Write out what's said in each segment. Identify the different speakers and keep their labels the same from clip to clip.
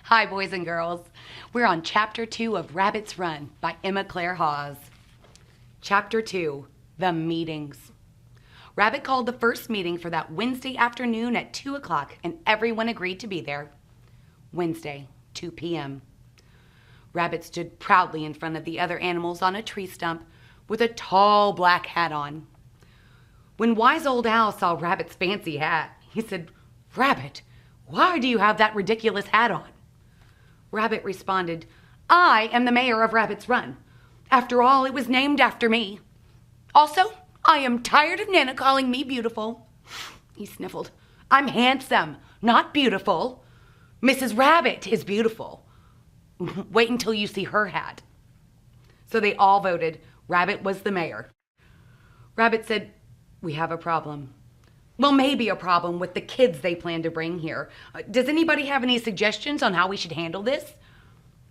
Speaker 1: Hi, boys and girls. We're on Chapter 2 of Rabbit's Run by Emma Claire Hawes. Chapter 2, The Meetings. Rabbit called the first meeting for that Wednesday afternoon at 2 o'clock, and everyone agreed to be there. Wednesday, 2 p.m. Rabbit stood proudly in front of the other animals on a tree stump with a tall black hat on. When Wise Old Owl saw Rabbit's fancy hat, he said, "Rabbit, why do you have that ridiculous hat on?" Rabbit responded, "I am the mayor of Rabbit's Run. After all, it was named after me. Also, I am tired of Nana calling me beautiful." He sniffled. "I'm handsome, not beautiful. Mrs. Rabbit is beautiful. Wait until you see her hat." So they all voted Rabbit was the mayor. Rabbit said, "We have a problem. Well, maybe a problem with the kids they plan to bring here. Does anybody have any suggestions on how we should handle this?"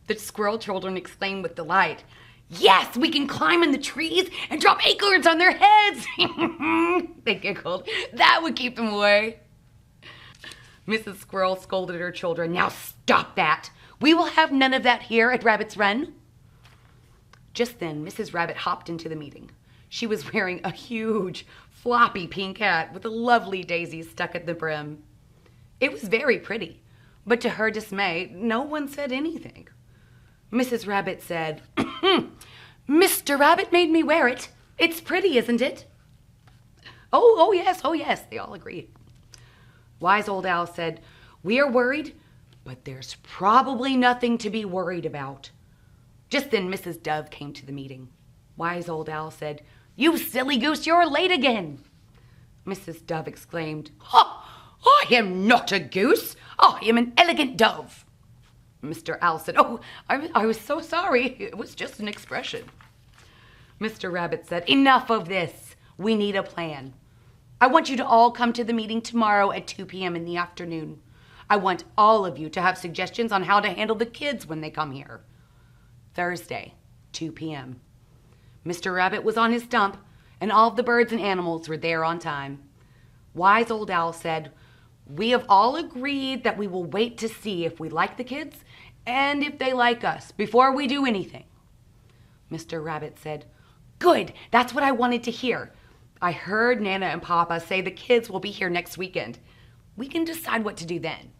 Speaker 1: The squirrel children exclaimed with delight, "Yes, we can climb in the trees and drop acorns on their heads." They giggled. "That would keep them away." Mrs. Squirrel scolded her children. "Now stop that. We will have none of that here at Rabbit's Run." Just then, Mrs. Rabbit hopped into the meeting. She was wearing a huge, floppy pink hat with a lovely daisy stuck at the brim. It was very pretty, but to her dismay, no one said anything. Mrs. Rabbit said, "Mr. Rabbit made me wear it. It's pretty, isn't it?" Oh yes, they all agreed. Wise Old Owl said, "We are worried, but there's probably nothing to be worried about." Just then, Mrs. Dove came to the meeting. Wise Old Owl said, "You silly goose, you're late again." Mrs. Dove exclaimed, "I am not a goose. I am an elegant dove." Mr. Owl said, "Oh, I was so sorry. It was just an expression." Mr. Rabbit said, "Enough of this. We need a plan. I want you to all come to the meeting tomorrow at 2 p.m. in the afternoon. I want all of you to have suggestions on how to handle the kids when they come here." Thursday, 2 p.m. Mr. Rabbit was on his stump, and all of the birds and animals were there on time. Wise Old Owl said, "We have all agreed that we will wait to see if we like the kids and if they like us before we do anything." Mr. Rabbit said, "Good, that's what I wanted to hear. I heard Nana and Papa say the kids will be here next weekend. We can decide what to do then."